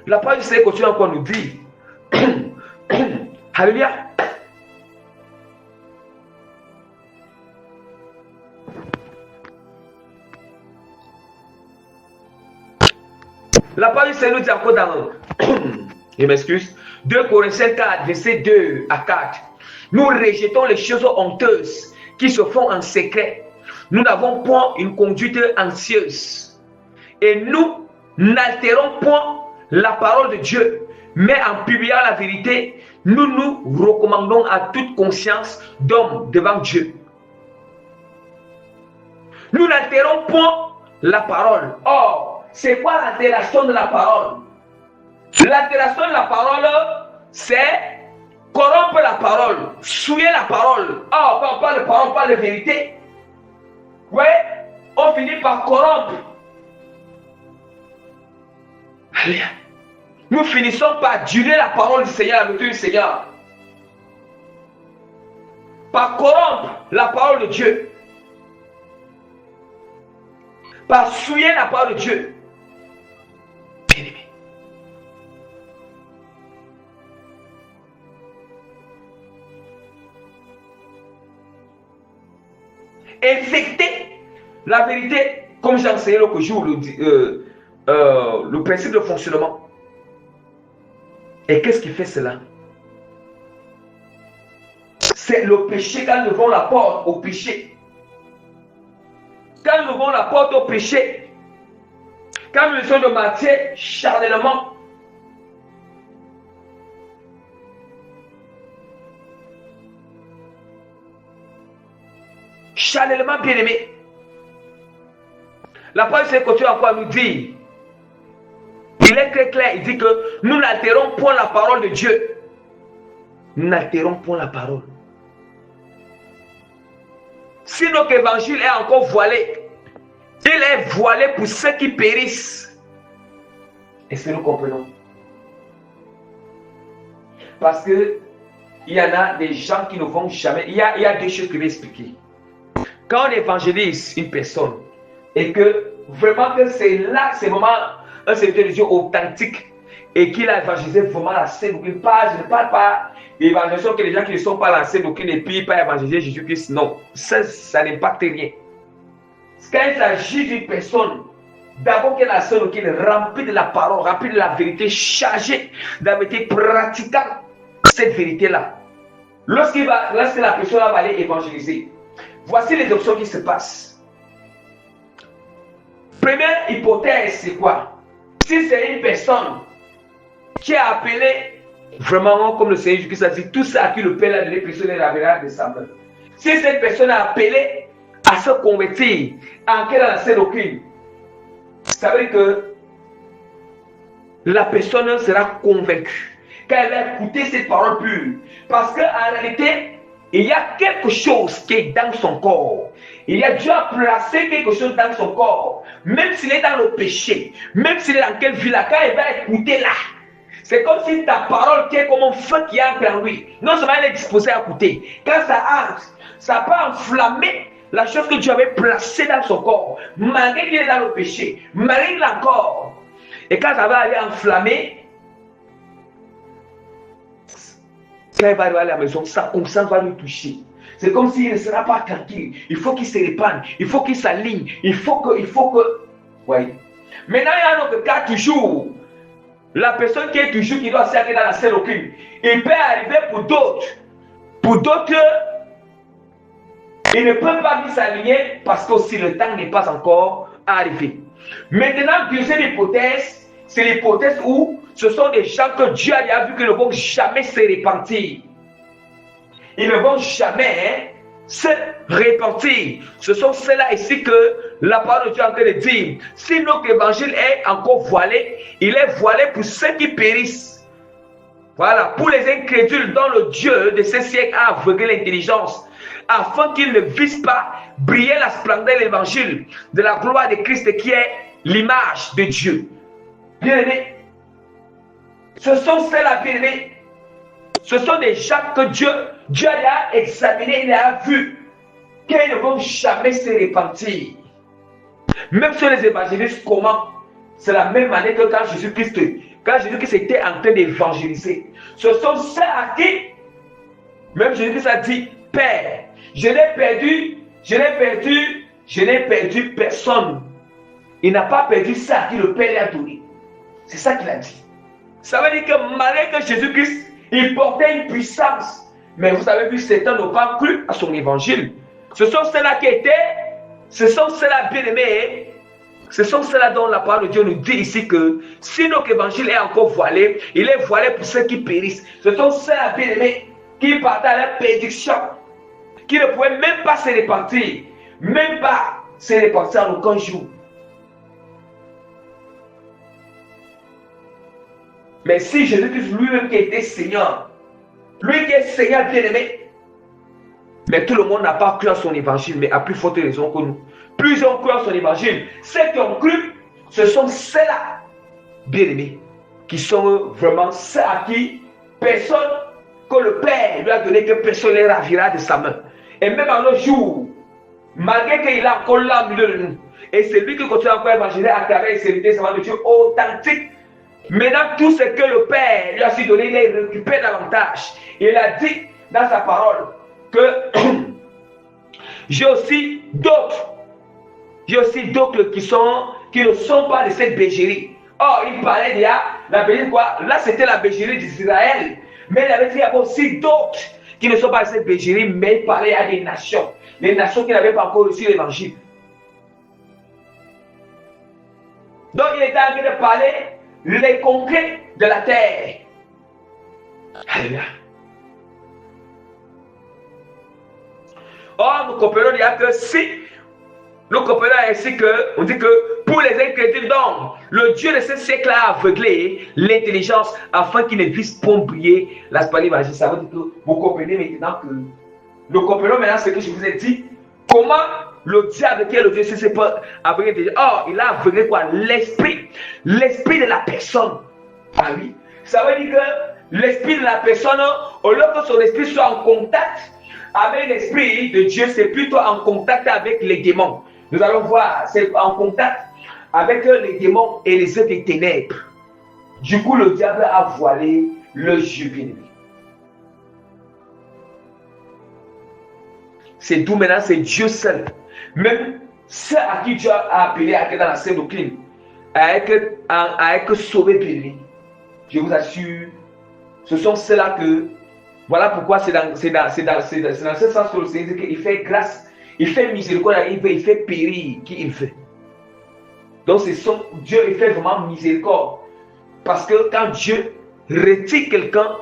La parole du Seigneur continue encore à nous dire. Alléluia. La parole du Seigneur nous dit encore dans je m'excuse, 2 Corinthiens 4, verset 2 à 4. Nous rejetons les choses honteuses qui se font en secret. Nous n'avons point une conduite anxieuse. Et nous n'altérons point la parole de Dieu, mais en publiant la vérité, nous nous recommandons à toute conscience d'homme devant Dieu. Nous n'altérons point la parole. Or, c'est quoi l'altération de la parole? L'altération de la parole, c'est corrompre la parole, souiller la parole. Or, quand on parle de parole, on parle de vérité. Oui, on finit par corrompre. Alléluia. Nous finissons par durer la parole du Seigneur, la vérité du Seigneur. Par corrompre la parole de Dieu. Par souiller la parole de Dieu. Bien-aimé. Infecter la vérité, comme j'ai enseigné l'autre jour, le principe de fonctionnement. Et qu'est-ce qui fait cela? C'est le péché quand nous ouvrons la porte au péché. Quand nous ouvrons la porte au péché, quand nous essayons de marcher charnellement, bien aimé, la parole c'est continue encore à nous dire. Il est très clair, il dit que nous n'altérons point la parole de Dieu. Nous n'altérons point la parole. Si notre évangile est encore voilé, il est voilé pour ceux qui périssent. Est-ce que nous comprenons? Parce que il y en a des gens qui ne vont jamais. Il y a deux choses que je vais expliquer. Quand on évangélise une personne et que vraiment que c'est là, c'est vraiment un serviteur de Dieu authentique et qu'il a évangélisé vraiment la scène. Je ne parle pas d'évangélisation que les gens qui ne sont pas lancés d'aucune et puis pas évangéliser Jésus-Christ. Non, ça n'impacte rien. Quand il s'agit d'une personne, d'abord qu'elle a la scène qui est remplie de la parole, remplie de la vérité, chargée de la vérité, pratiquant cette vérité-là. lorsque la personne va aller évangéliser, voici les options qui se passent. Première hypothèse, c'est quoi? Si c'est une personne qui a appelé vraiment, comme le Seigneur Jésus-Christ a dit, tout ça à qui le Père a donné, personne ne lavera de sa main. Si cette personne a appelé à se convertir, à entrer dans la scène aucune, ça veut dire que la personne sera convaincue quand elle va écouter cette parole pure. Parce qu'en réalité, il y a quelque chose qui est dans son corps. Il y a Dieu a placé quelque chose dans son corps. Même s'il est dans le péché, même s'il est dans quelle vie là, quand il va écouter là, c'est comme si ta parole qui est comme un feu qui entre en lui. Non seulement elle est disposée à écouter. Quand ça entre, ça peut enflammer la chose que Dieu avait placée dans son corps. Malgré qu'il est dans le péché, malgré qu'il encore. Et quand ça va aller enflammer, quand il va arriver à la maison, sa conscience va lui toucher. C'est comme s'il ne sera pas tranquille. Il faut qu'il se répande. Il faut qu'il s'aligne. Il faut que. Oui. Maintenant, il y a un autre cas toujours. La personne qui est toujours, qui doit s'arrêter dans la scène aucune. Il peut arriver pour d'autres. Pour d'autres, il ne peut pas s'aligner parce que aussi le temps n'est pas encore arrivé. Maintenant, deuxième hypothèse, c'est l'hypothèse où ce sont des gens que Dieu a déjà vu qu'ils ne vont jamais se repentir. Ils ne vont jamais se repentir. Ce sont ceux-là ici que la parole de Dieu est en train de dire. Si notre évangile est encore voilé, il est voilé pour ceux qui périssent. Voilà, pour les incrédules dont le Dieu de ce siècle a aveuglé l'intelligence, afin qu'ils ne visent pas briller la splendeur de l'évangile, de la gloire de Christ qui est l'image de Dieu. Bien-aimés, ce sont ceux-là, bien-aimés. Ce sont des gens que Dieu a examiné, il a vu qu'ils ne vont jamais se repentir. Même sur les évangélistes, comment? C'est la même année que quand Jésus-Christ était en train d'évangéliser. Ce sont ceux à qui, même Jésus-Christ a dit, Père, je n'ai perdu personne. Il n'a pas perdu ça à qui le Père lui a donné. C'est ça qu'il a dit. Ça veut dire que malgré que Jésus-Christ, il portait une puissance. Mais vous avez vu, Satan n'a pas cru à son évangile. Ce sont ceux-là qui étaient, ce sont ceux-là bien-aimés. Ce sont ceux-là dont la parole de Dieu nous dit ici que si notre évangile est encore voilé, il est voilé pour ceux qui périssent. Ce sont ceux-là bien-aimés qui partaient à la prédiction, qui ne pouvaient même pas se repentir, même pas se repentir en aucun jour. Mais si Jésus-Christ lui-même qui était Seigneur, lui qui est Seigneur bien-aimé, mais tout le monde n'a pas cru à son évangile, mais à plus forte raison que nous. Plus ont cru à son évangile. Ceux qui ont cru, ce sont ceux-là, bien-aimés, qui sont vraiment ceux à qui personne, que le Père lui a donné, que personne ne les ravira de sa main. Et même en nos jours, malgré qu'il a encore là au milieu de nous, et c'est lui qui continue encore à évangéliser à travers les séries de Dieu authentiques. Maintenant, tout ce que le Père lui a su donner, il est récupéré davantage. Il a dit dans sa parole que j'ai aussi d'autres qui ne sont pas de cette bergerie. Or, il parlait déjà, la bergerie quoi? Là, c'était la bergerie d'Israël. Mais il avait dit qu'il y avait aussi d'autres qui ne sont pas de cette bergerie, mais il parlait à des nations. Les nations qui n'avaient pas encore reçu l'évangile. Donc, il était en train de parler les concrets de la terre. Alléluia. Or, nous comprenons déjà que si nous comprenons ainsi que, on dit que pour les incrédules, donc, le Dieu de ce siècle a aveuglé l'intelligence afin qu'ils ne puissent pas briller la splendeur magique. Ça veut dire que vous comprenez maintenant que nous comprenons maintenant ce que je vous ai dit. Comment le diable qui est le Dieu, c'est pas aveuglé. Or, il a aveuglé quoi? L'esprit de la personne. Ah oui. Ça veut dire que l'esprit de la personne, au lieu que son esprit soit en contact avec l'esprit de Dieu, c'est plutôt en contact avec les démons. Nous allons voir, c'est en contact avec les démons et les œuvres des ténèbres. Du coup, le diable a voilé le jeu bien-aimé. C'est d'où maintenant, c'est Dieu seul. Même ceux à qui Dieu a appelé à être dans la scène d'Ocline, à être sauvés bien-aimé. Je vous assure, ce sont ceux-là que Voilà pourquoi c'est dans ce sens que le Seigneur dit qu'il fait grâce, il fait miséricorde, il fait périr qui il fait. Donc Dieu il fait vraiment miséricorde. Parce que quand Dieu retire quelqu'un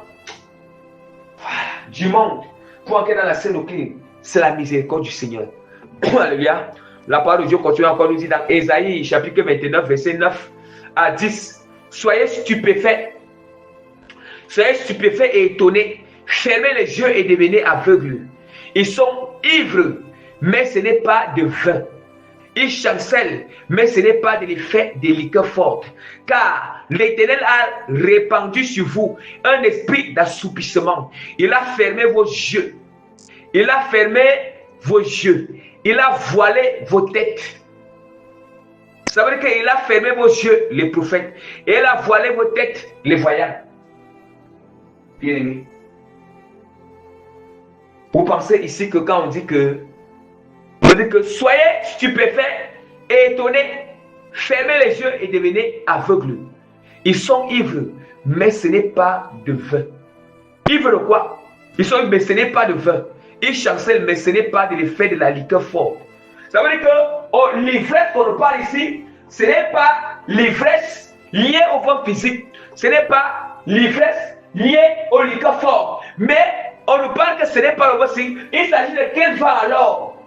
du monde pour entrer dans la scène occulte, c'est la miséricorde du Seigneur. Alléluia. La parole de Dieu continue encore nous dit dans Ésaïe chapitre 29 verset 9 à 10. Soyez stupéfaits et étonnés, fermez les yeux et devenez aveugles. Ils sont ivres, mais ce n'est pas de vin. Ils chancellent, mais ce n'est pas de l'effet des liqueurs fortes. Car l'Éternel a répandu sur vous un esprit d'assoupissement. Il a fermé vos yeux. Il a fermé vos yeux. Il a voilé vos têtes. Ça veut dire qu'il a fermé vos yeux, les prophètes. Et il a voilé vos têtes, les voyants. Bien aimé. Vous pensez ici que quand on dit que soyez stupéfaits et étonnés, fermez les yeux et devenez aveugles. Ils sont ivres, mais ce n'est pas de vin. Ivres de quoi? Ils sont ivres, mais ce n'est pas de vin. Ils chancellent, mais ce n'est pas de l'effet de la liqueur forte. Ça veut dire que l'ivresse qu'on parle ici, ce n'est pas l'ivresse liée au vin physique. Ce n'est pas l'ivresse liée au liqueur fort. Mais on nous parle que ce n'est pas le vin physique. Il s'agit de quel vin alors?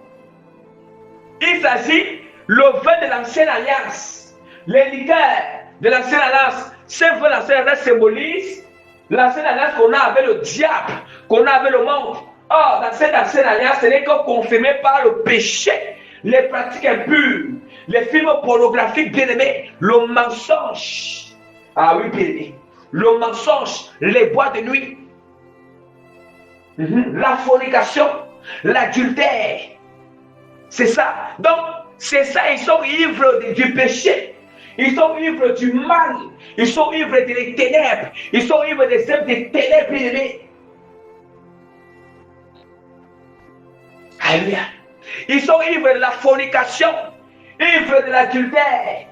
Il s'agit le vin de l'ancienne alliance. Les liqueurs de l'ancienne alliance. Ce vin de l'ancienne alliance symbolise l'ancienne alliance qu'on a avec le diable, qu'on a avec le monde. Or, dans cette ancienne alliance, ce n'est que confirmé par le péché, les pratiques impures, les films pornographiques bien-aimés, le mensonge. Ah oui, bien-aimé. Le mensonge, les boîtes de nuit, la fornication, l'adultère. C'est ça. Donc, c'est ça, ils sont ivres du péché. Ils sont ivres du mal. Ils sont ivres des ténèbres. Ils sont ivres des œuvres des ténèbres, bien-aimés. Alléluia. Ils sont ivres de la fornication, ivres de l'adultère.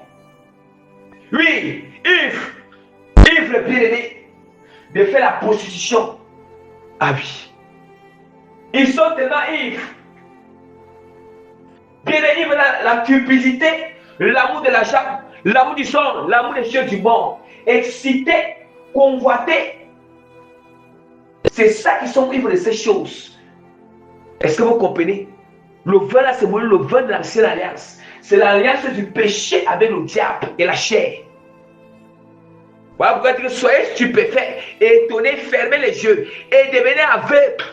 Oui, ivres bien-aimés, de faire la prostitution. Ah oui. Ils sont tellement ivres. Bien-aimés, ivres de la cupidité, l'amour de l'argent, l'amour du sang, l'amour des choses du monde. Excités, convoités. C'est ça qui sont ivres de ces choses. Est-ce que vous comprenez? Le vin là, c'est le vin de l'ancienne alliance. C'est l'alliance du péché avec le diable et la chair. Voilà pourquoi il dit soyez stupéfaits et étonnés, fermez les yeux et devenez aveugles.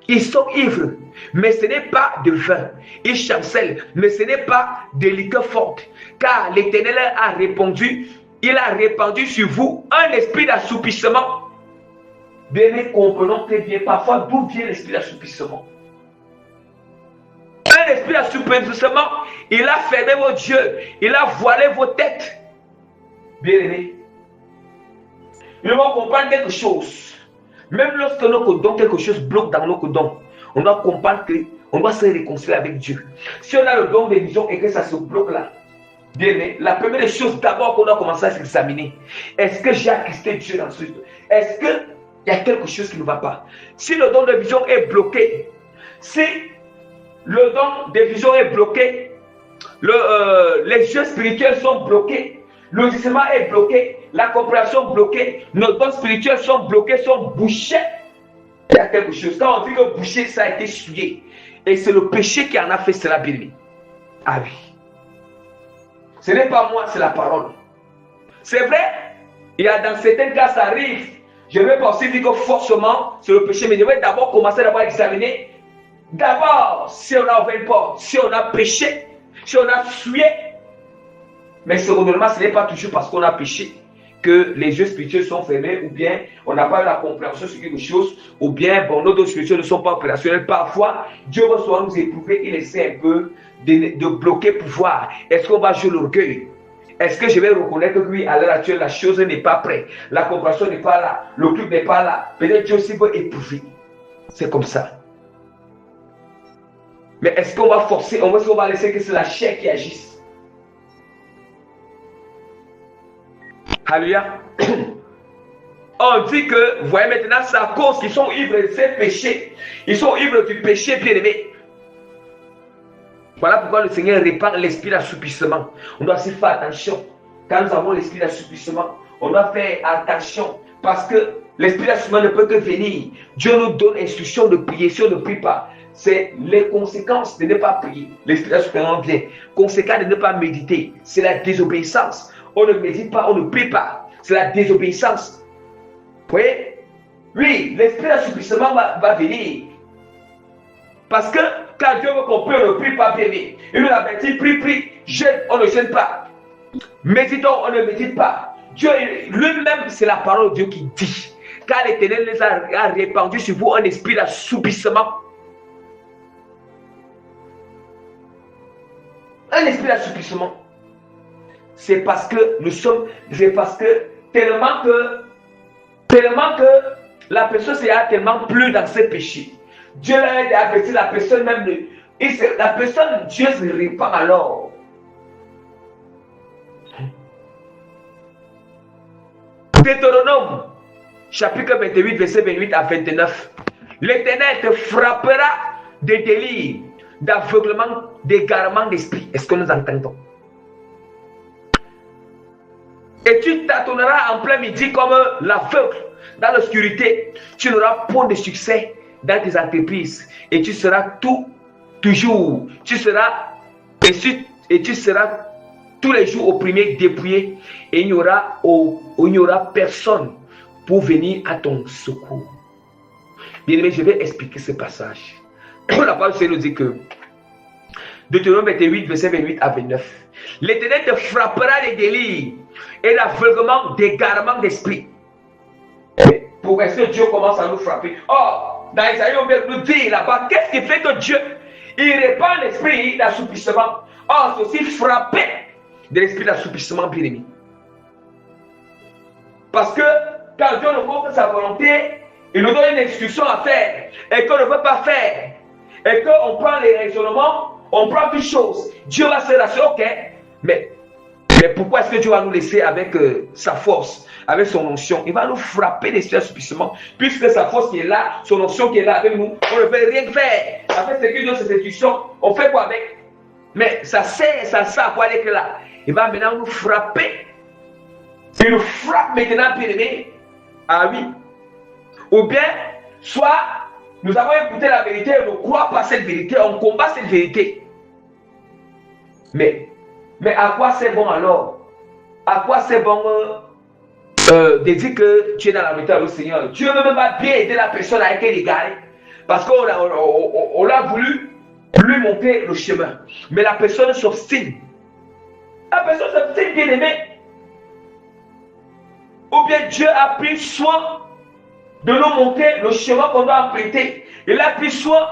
Ils sont ivres, mais ce n'est pas de vin. Ils chancellent, mais ce n'est pas de liqueur forte. Car l'Éternel a répandu, il a répandu sur vous un esprit d'assoupissement. Bien, mais comprenons très bien parfois d'où vient l'esprit d'assoupissement. Un esprit d'assoupissement, il a fermé vos yeux, il a voilé vos têtes. Bien aimé, nous devons comprendre quelque chose. Même lorsque nos codons, quelque chose bloque dans nos codons, on doit comprendre qu'on doit se réconcilier avec Dieu. Si on a le don de vision et que ça se bloque là, bien aimé, la première chose d'abord qu'on doit commencer à s'examiner, est-ce que j'ai attristé Dieu dans ce? Est-ce que il y a quelque chose qui ne va pas? Si le don de vision est bloqué, si le don de vision est bloqué, les yeux spirituels sont bloqués, le discernement est bloqué, la compréhension bloquée, nos dons spirituels sont bloqués, sont bouchés. Il y a quelque chose. Quand on dit que bouché, ça a été souillé. Et c'est le péché qui en a fait cela, bien. Ah oui. Ce n'est pas moi, c'est la parole. C'est vrai, il y a dans certains cas, ça arrive. Je ne vais pas aussi dire que forcément, c'est le péché, mais je vais d'abord commencer à examiner. D'abord, si on a ouvert une porte, si on a péché, si on a souillé. Mais secondairement, ce n'est pas toujours parce qu'on a péché que les yeux spirituels sont fermés, ou bien on n'a pas eu la compréhension sur quelque chose, ou bien bon, nos dons spirituels ne sont pas opérationnels. Parfois, Dieu va souvent nous éprouver, il essaie un peu de bloquer pour voir. Est-ce qu'on va jouer l'orgueil? Est-ce que je vais reconnaître que oui, à l'heure actuelle, la chose n'est pas prête, la compréhension n'est pas là, le truc n'est pas là. Peut-être Dieu aussi veut éprouver. C'est comme ça. Mais est-ce qu'on va forcer, est-ce qu'on va laisser que c'est la chair qui agisse? Alléluia. On dit que, vous voyez maintenant, c'est à cause qu'ils sont ivres de ces péchés. Ils sont ivres du péché, bien-aimé. Voilà pourquoi le Seigneur répand l'esprit d'assoupissement. On doit aussi faire attention. Quand nous avons l'esprit d'assoupissement, on doit faire attention. Parce que l'esprit d'assoupissement ne peut que venir. Dieu nous donne instruction de prier. Si on ne prie pas, c'est les conséquences de ne pas prier. L'esprit d'assoupissement vient. Conséquence de ne pas méditer, c'est la désobéissance. On ne médite pas, on ne prie pas. C'est la désobéissance. Vous voyez? Oui, l'esprit d'assoupissement va venir. Parce que quand Dieu veut qu'on prie, on ne prie pas bien. Il nous a dit, prie, jeûne, on ne jeûne pas. Méditons, on ne médite pas. Dieu lui-même, c'est la parole de Dieu qui dit. Car l'Éternel les a répandu sur vous un esprit d'assoupissement. Un esprit d'assoupissement. C'est parce que nous sommes, c'est parce que tellement que la personne s'est tellement plus dans ses péchés. Dieu l'a averti, la personne même, la personne, Dieu se répand alors. Deutéronome, chapitre 28, verset 28 à 29. L'Éternel te frappera de délire, d'aveuglement, d'égarement d'esprit. Est-ce que nous entendons? Et tu tâtonneras en plein midi comme l'aveugle dans l'obscurité. Tu n'auras point de succès dans tes entreprises. Et tu seras toujours. Tu seras tous les jours opprimé, dépouillé. Et il n'y aura personne pour venir à ton secours. Bien aimé, je vais expliquer ce passage. La parole nous dit que Deutéronome 28, verset 28 à 29. L'Éternel te frappera des délires et l'aveuglement, d'égarement d'esprit. Pourquoi est-ce que Dieu commence à nous frapper? Oh, dans Isaïe, on vient nous dire là-bas, qu'est-ce qui fait que Dieu, il répand l'esprit d'assoupissement? Oh, c'est aussi frappé de l'esprit d'assoupissement, bien aimé. Parce que quand Dieu nous montre sa volonté, il nous donne une instruction à faire et qu'on ne veut pas faire, et qu'on prend les raisonnements, on prend toutes choses. Dieu va se rassurer, ok, mais pourquoi est-ce que Dieu va nous laisser avec sa force, avec son onction? Il va nous frapper l'esprit d'assoupissement, puisque sa force qui est là, son onction qui est là avec nous, on ne peut rien faire. Avec ce qui donne cette instruction, on fait quoi avec? Mais ça sert à quoi aller que là? Il va maintenant nous frapper. Il nous frappe maintenant, bien aimé. Ah oui. Ou bien, soit nous avons écouté la vérité, on ne croit pas cette vérité, on combat cette vérité. Mais à quoi c'est bon alors? À quoi c'est bon de dire que tu es dans la vérité avec le Seigneur? Dieu ne veut pas bien aider la personne à être égarée. Parce qu'on a voulu lui montrer le chemin. Mais la personne s'obstine. La personne s'obstine, bien aimé. Ou bien Dieu a pris soin de nous montrer le chemin qu'on doit emprunter. Il a pris soin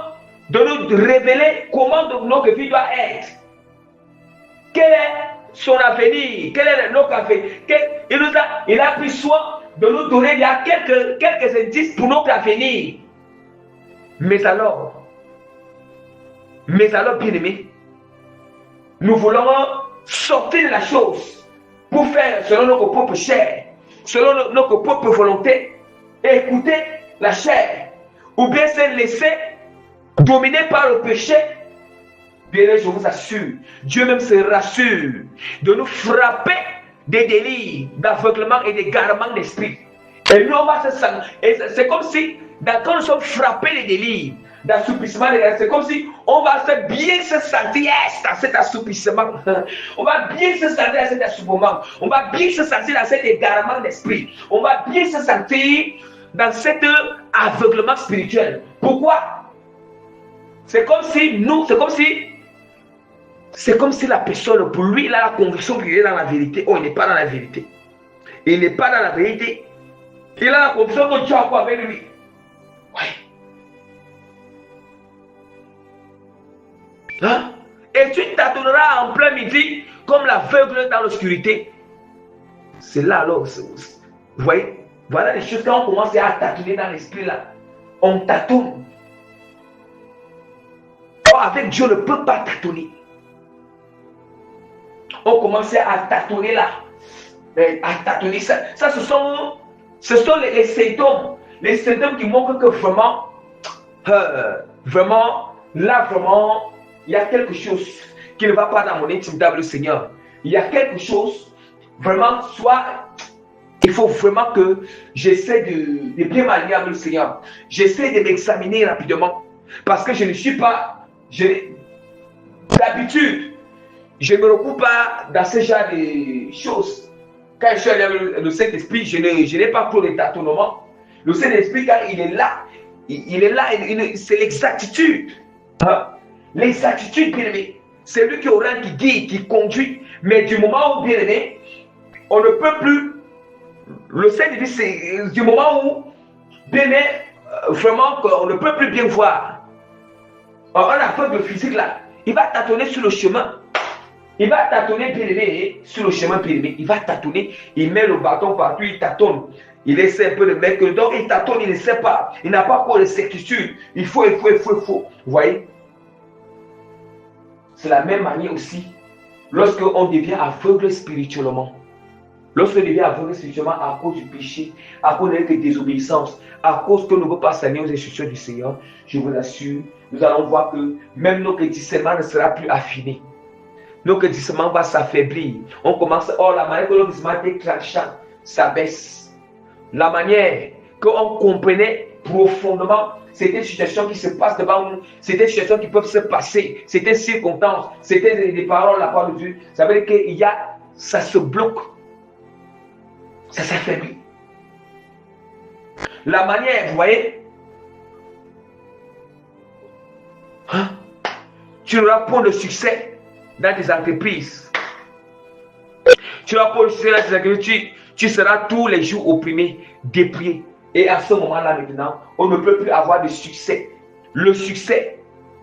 de nous révéler comment notre vie doit être. Quel est son avenir? Quel est notre avenir? Il a pris soin de nous donner il y a quelques indices pour notre avenir. Mais alors, bien aimé, nous voulons sortir de la chose pour faire selon notre propre chair, selon notre propre volonté, et écouter la chair, ou bien se laisser dominer par le péché. Bien, je vous assure, Dieu même se rassure de nous frapper des délires, d'aveuglement et d'égarement d'esprit. Et nous, on va se sentir. C'est comme si, quand nous sommes frappés des délires, d'assoupissement, c'est comme si on va bien se sentir dans cet assoupissement. On va bien se sentir dans cet assoupissement. On va bien se sentir dans cet égarement d'esprit. On va bien se sentir dans cet aveuglement spirituel. Pourquoi? C'est comme si la personne, pour lui, il a la conviction qu'il est dans la vérité. Oh, il n'est pas dans la vérité. Il n'est pas dans la vérité. Il a la conviction que Dieu a quoi avec lui. Oui. Hein? Et tu tâtonneras en plein midi comme l'aveugle dans l'obscurité. C'est là alors. Vous voyez? Voilà les choses quand on commence à tâtonner dans l'esprit là. On tâtonne. Or, avec Dieu, on ne peut pas tâtonner. On commence à tâtonner là. À tâtonner ça. Ça, ce sont Ce sont les symptômes. Les symptômes qui montrent que vraiment, vraiment, il y a quelque chose qui ne va pas dans mon intimité avec le Seigneur. Il y a quelque chose, vraiment, soit il faut vraiment que j'essaie de bien m'aligner avec le Seigneur. J'essaie de m'examiner rapidement. Parce que je ne suis pas, d'habitude, je ne me recoupe pas dans ce genre de choses. Quand je suis allé avec le Saint-Esprit, je n'ai pas trop de tâtonnement. Le Saint-Esprit, quand il est là, c'est l'exactitude. L'exactitude, bien aimé. C'est lui qui oriente, qui guide, qui conduit. Mais du moment où, bien aimé, on ne peut plus. Le Saint-Esprit, c'est du moment où, bien aimé, vraiment, on ne peut plus bien voir. Un aveugle physique là, il va tâtonner sur le chemin. Il va tâtonner, bien aimé, sur le chemin, bien aimé. Il va tâtonner, il met le bâton partout, il tâtonne. Il essaie un peu de mettre le dos, il tâtonne, il ne sait pas. Il n'a pas encore de certitude. Il faut. Vous voyez? C'est la même manière aussi lorsque on devient aveugle spirituellement. Lorsqu'on devient aveugle spirituellement à cause du péché, à cause de la désobéissance, à cause que nous ne pouvons pas s'aligner aux instructions du Seigneur, je vous assure, nous allons voir que même notre discernement ne sera plus affiné. Notre discernement va s'affaiblir. On commence, la manière que notre discernement est tranchant, ça baisse. La manière qu'on comprenait profondément, c'était une situation qui se passe devant nous, c'était une situation qui peut se passer, c'était une circonstance, c'était des paroles de la part de Dieu. Ça veut dire qu'il y a, ça se bloque, ça s'affaiblit. La manière, vous voyez, tu n'auras pas de succès dans tes entreprises. Tu n'auras pas de succès dans tes entreprises, tu seras tous les jours opprimé, déprimé. Et à ce moment-là maintenant, on ne peut plus avoir de succès. Le succès,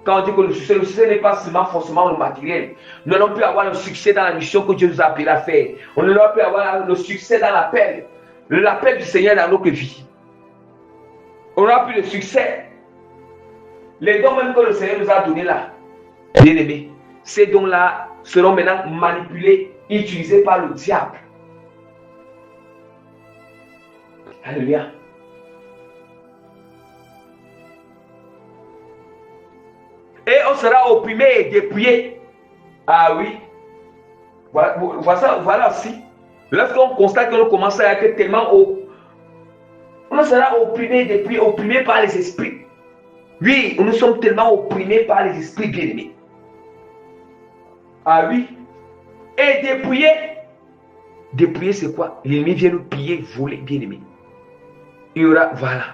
quand on dit que le succès n'est pas seulement forcément le matériel. Nous n'allons plus avoir le succès dans la mission que Dieu nous a appelé à faire. On ne va plus avoir le succès dans l'appel du Seigneur dans notre vie. On n'aura plus de succès. Les dons même que le Seigneur nous a donnés là, bien aimés, ces dons-là seront maintenant manipulés, utilisés par le diable. Alléluia. Et on sera opprimé et dépouillé. Ah oui. Voilà aussi. Lorsqu'on constate que l'on commence à être tellement haut, on sera opprimé et dépouillé, opprimé par les esprits. Oui, nous sommes tellement opprimés par les esprits bien-aimés. Ah oui. Et dépouillé. Dépouillé, c'est quoi? L'ennemi vient nous piller, voler, bien-aimé. Il y aura, voilà.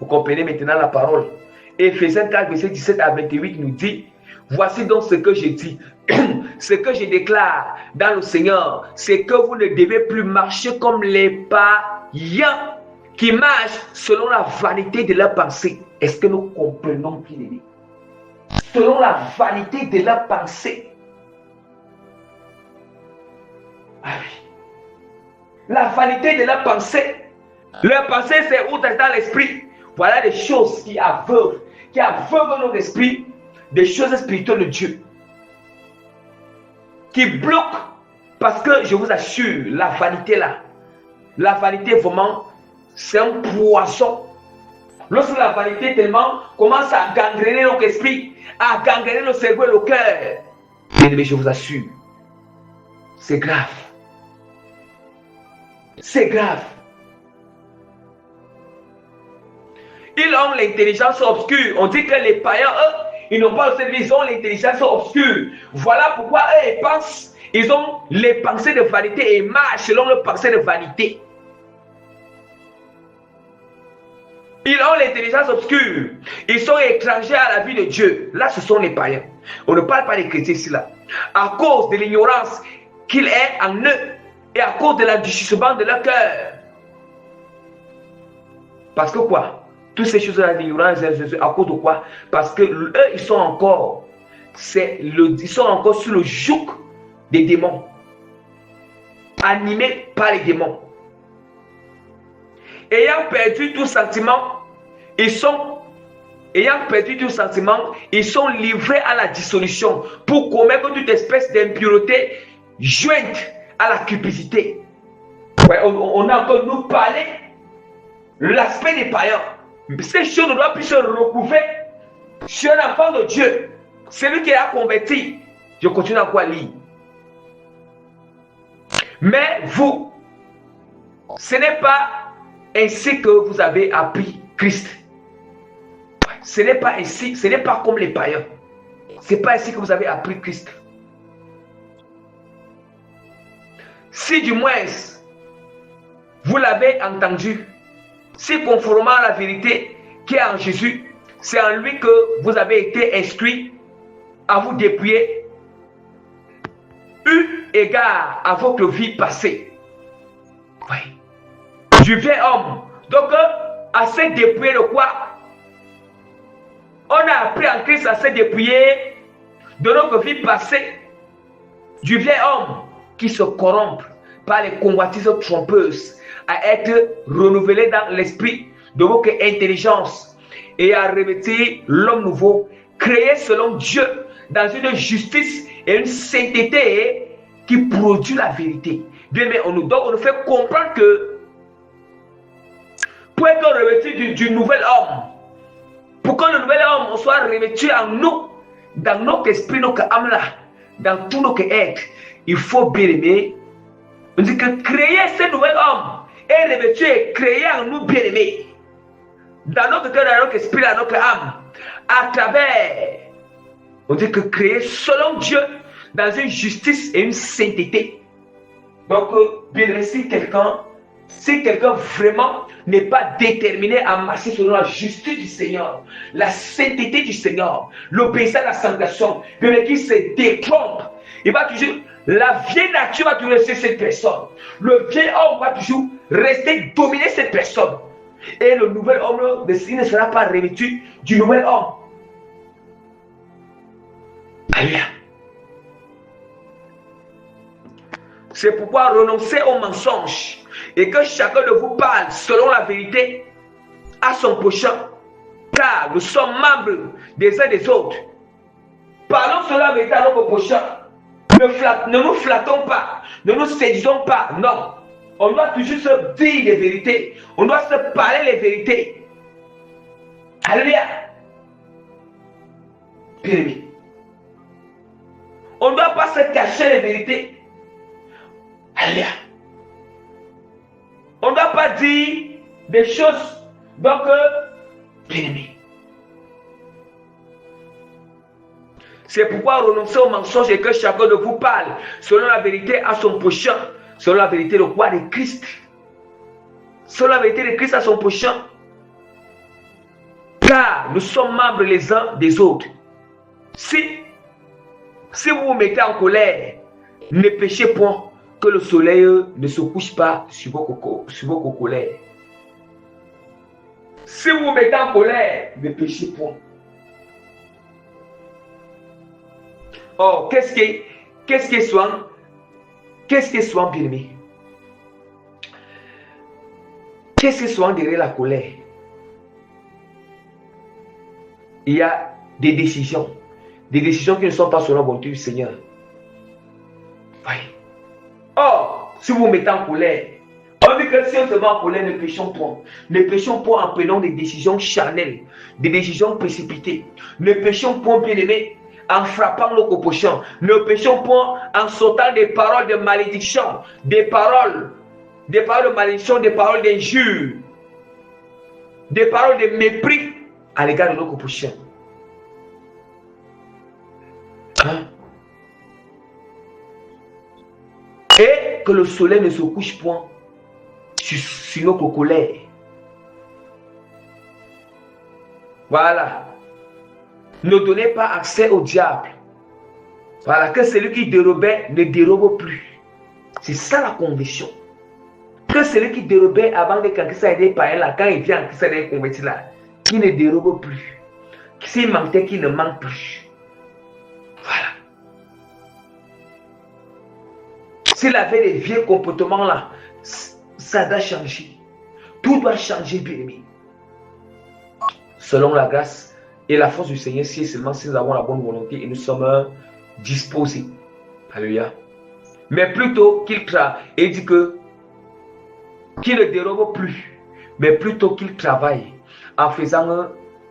Vous comprenez maintenant la parole. Éphésiens 4, verset 17 à 28 nous dit, voici donc ce que je dis, ce que je déclare dans le Seigneur, c'est que vous ne devez plus marcher comme les païens qui marchent selon la vanité de leurs pensées. Est-ce que nous comprenons, bien aimé? Selon la vanité de leurs pensées. Ah oui. La vanité de leurs pensées. Leur pensée, c'est où dans l'esprit. Voilà des choses qui aveuglent notre esprit, des choses spirituelles de Dieu, qui bloquent, parce que je vous assure, la vanité là, la vanité vraiment, c'est un poison. Lorsque la vanité tellement commence à gangréner notre esprit, à gangréner notre cerveau et le cœur, mais je vous assure, c'est grave. C'est grave. Ils ont l'intelligence obscure. On dit que les païens, eux, ils n'ont pas le cerveau, ils ont l'intelligence obscure. Voilà pourquoi eux, ils pensent, ils ont les pensées de vanité et marchent selon leurs pensées de vanité. Ils ont l'intelligence obscure. Ils sont étrangers à la vie de Dieu. Là, ce sont les païens. On ne parle pas des chrétiens ici, là. À cause de l'ignorance qu'il est en eux et à cause de l'endurcissement de leur cœur. Parce que quoi? Toutes ces choses-là, l'ignorance, à cause de quoi? Parce que eux, ils sont encore sous le joug des démons, animés par les démons. Ayant perdu tout sentiment, ils sont livrés à la dissolution pour commettre toute espèce d'impureté jointe à la cupidité. Ouais, on a encore nous parlé l'aspect des païens. Ces choses ne doivent plus se recouvrir sur un enfant de Dieu. Celui qui a converti. Je continue à quoi lire. Mais vous, ce n'est pas ainsi que vous avez appris Christ. Ce n'est pas ainsi, ce n'est pas comme les païens. Ce n'est pas ainsi que vous avez appris Christ. Si du moins vous l'avez entendu, si conformément à la vérité qui est en Jésus, c'est en lui que vous avez été instruit à vous dépouiller, eu égard à votre vie passée. Oui. Du vieil homme. Donc, à se dépouiller de quoi? On a appris en Christ à se dépouiller de notre vie passée, du vieil homme qui se corrompt par les convoitises trompeuses, à être renouvelé dans l'esprit de votre intelligence et à revêtir l'homme nouveau, créé selon Dieu dans une justice et une sainteté qui produit la vérité. Bien, mais on nous fait comprendre que pour être revêtu du nouvel homme, pour que le nouvel homme soit revêtu en nous, dans notre esprit, notre âme là, dans tout notre être, il faut bien aimer. On dit que créer ce nouvel homme est revêtu et créé en nous bien aimés. Dans notre cœur, dans notre esprit, dans notre âme, à travers, on dit que créer selon Dieu, dans une justice et une sainteté. Donc, bien aimé, si quelqu'un vraiment n'est pas déterminé à marcher selon la justice du Seigneur, la sainteté du Seigneur, l'obéissance à la sanctification, bien qui se détrompe, il va toujours, la vieille nature va toujours rester cette personne. Le vieil homme va toujours rester dominer cette personne. Et le nouvel homme, il ne sera pas revêtu du nouvel homme. Alléluia. C'est pourquoi renoncez au mensonge et que chacun de vous parle selon la vérité à son prochain, car nous sommes membres des uns des autres. Parlons selon la vérité à notre prochain. Ne nous flattons pas, ne nous séduisons pas, non. On doit toujours se dire les vérités, on doit se parler les vérités. Alléluia. Bien-aimé. On ne doit pas se cacher les vérités. Alléluia. On ne doit pas dire des choses. Donc, bien-aimé. C'est pourquoi renoncez au mensonge et que chacun de vous parle selon la vérité à son prochain. Selon la vérité de quoi? De Christ. Selon la vérité de Christ à son prochain. Car nous sommes membres les uns des autres. Si vous vous mettez en colère, ne péchez point, que le soleil ne se couche pas sur vos colères. Si vous vous mettez en colère, ne péchez point. Oh, qu'est-ce qui est souvent bien aimé? Qu'est-ce qui est souvent derrière la colère? Il y a des décisions qui ne sont pas selon la volonté du Seigneur. Oui. Or, si vous vous mettez en colère, on dit que si on se met en colère, ne péchons point. Ne péchons point en prenant des décisions charnelles, des décisions précipitées. Ne péchons point, bien aimé, en frappant nos prochains. Ne péchons point en sautant des paroles de malédiction, des paroles de malédiction, des paroles d'injure, des paroles de mépris à l'égard de nos prochains. Hein? Et que le soleil ne se couche point sur nos colères. Voilà. Ne donnez pas accès au diable. Voilà, que celui qui dérobait ne dérobe plus. C'est ça la conversion. Que celui qui dérobait avant de quand il s'est aidé par là, quand il vient, qu'il s'est converti là, qui ne dérobe plus. S'il mentait, qui ne ment plus. Voilà. S'il avait des vieux comportements là, ça doit changer. Tout doit changer, bien aimé. Selon la grâce et la force du Seigneur, si seulement si nous avons la bonne volonté et nous sommes disposés. Alléluia. Mais plutôt qu'il craint, il dit que qui ne dérobe plus, mais plutôt qu'il travaille en faisant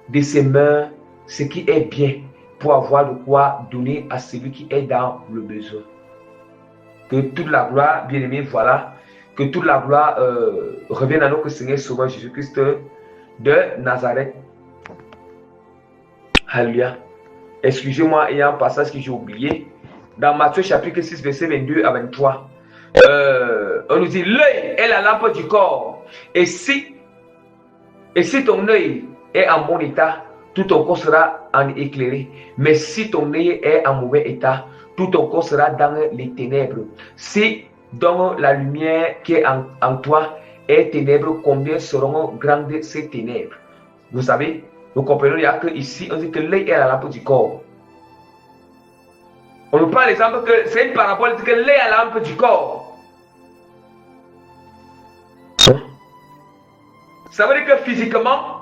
de ses mains ce qui est bien pour avoir de quoi donner à celui qui est dans le besoin. Que toute la gloire, bien aimé, voilà, que toute la gloire revienne à notre Seigneur Sauveur Jésus-Christ de Nazareth. Alléluia. Excusez-moi, il y a un passage que j'ai oublié. Dans Matthieu chapitre 6, verset 22 à 23, on nous dit, l'œil est la lampe du corps. Et si ton œil est en bon état, tout ton corps sera en éclairé. Mais si ton œil est en mauvais état, tout ton corps sera dans les ténèbres. Si donc la lumière qui est en toi est ténèbres, combien seront grandes ces ténèbres? Vous savez, nous comprenons ici, on dit que l'œil est la lampe du corps. On nous parle l'exemple que c'est une parabole, que l'œil est la lampe du corps. Ça veut dire que physiquement,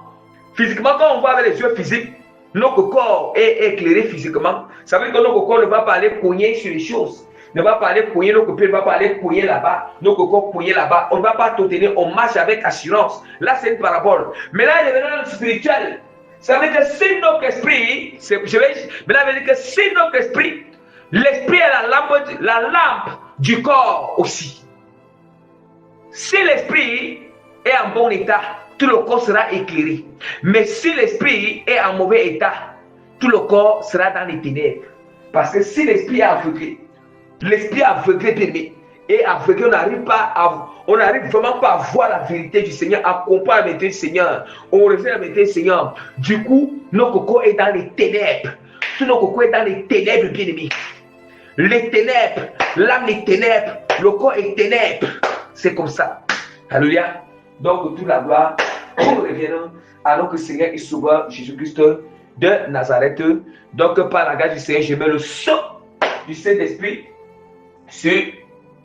quand on voit avec les yeux physiques, notre corps est éclairé physiquement. Ça veut dire que notre corps ne va pas aller cogner sur les choses. Ne va pas aller cogner, notre pied ne va pas aller cogner là-bas. Notre corps cogner là-bas. On ne va pas tout tenir, on marche avec assurance. Là, c'est une parabole. Mais là, il est dans le spirituel. Ça veut dire que si notre esprit, maintenant, veut dire que si notre esprit, l'esprit est la lampe du corps aussi. Si l'esprit est en bon état, tout le corps sera éclairé. Mais si l'esprit est en mauvais état, tout le corps sera dans les ténèbres. Parce que si l'esprit est aveuglé, permis, et aveuglé, on n'arrive vraiment pas à voir la vérité du Seigneur, à comprendre la vérité du Seigneur. On revient à la vérité du Seigneur. Du coup, notre corps est dans les ténèbres. Tout notre corps est dans les ténèbres, bien-aimés. Les ténèbres, l'âme les ténèbres, le corps est ténèbres. C'est comme ça. Alléluia. Donc, toute la gloire revient à notre Seigneur et Sauveur Jésus-Christ de Nazareth. Donc, par la grâce du Seigneur, je mets le sang du Saint-Esprit sur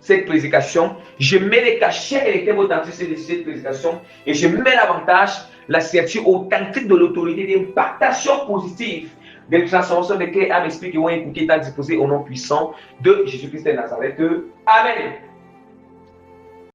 cette prédication. Je mets les cachets et les thèmes authentiques de cette prédication. Et je mets l'avantage, la signature authentique de l'autorité d'impactation positive des transformations de cœur, âme, esprit qui vont écouter, étant disposés au nom puissant de Jésus-Christ de Nazareth. Amen.